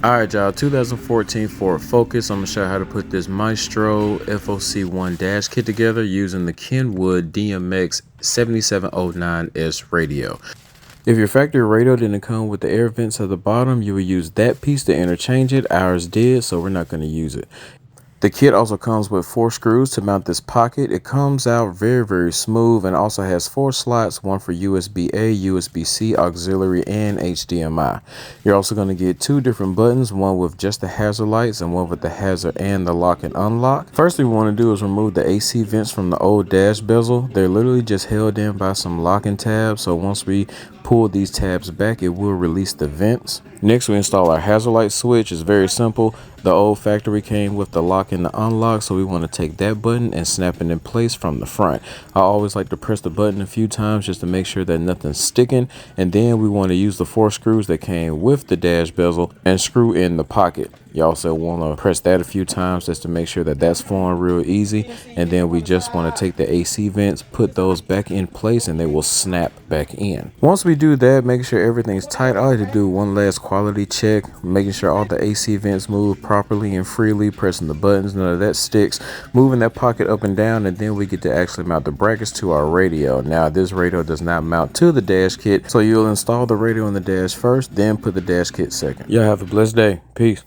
Alright y'all, 2014 Ford Focus. I'm going to show you how to put this Maestro FOC1 dash kit together using the Kenwood dmx7709s radio. If your factory radio didn't come with the air vents at the bottom, you will use that piece to interchange it. Ours did, so we're not going to use it. The kit also comes with 4 screws to mount this pocket. It comes out very smooth and also has 4 slots, one for USB-A, USB-C, auxiliary, and HDMI. You're also going to get 2 different buttons, one with just the hazard lights and one with the hazard and the lock and unlock. First thing we want to do is remove the AC vents from the old dash bezel. They're literally just held in by some locking tabs, so once we pull these tabs back, it will release the vents. Next, we install our hazard light switch. It's very simple. The old factory came with the lock and the unlock, so we want to take that button and snap it in place from the front. I always like to press the button a few times just to make sure that nothing's sticking, and then we want to use the 4 screws that came with the dash bezel and screw in the pocket. You also want to press that a few times just to make sure that that's flowing real easy, and then we just want to take the AC vents, put those back in place, and they will snap back in. Once we do that, making sure everything's tight, I like to do one last quality check, making sure all the AC vents move properly and freely, pressing the buttons, none of that sticks, moving that pocket up and down, and then we get to actually mount the brackets to our radio. Now this radio does not mount to the dash kit, so you'll install the radio in the dash first, then put the dash kit second. Y'all have a blessed day. Peace.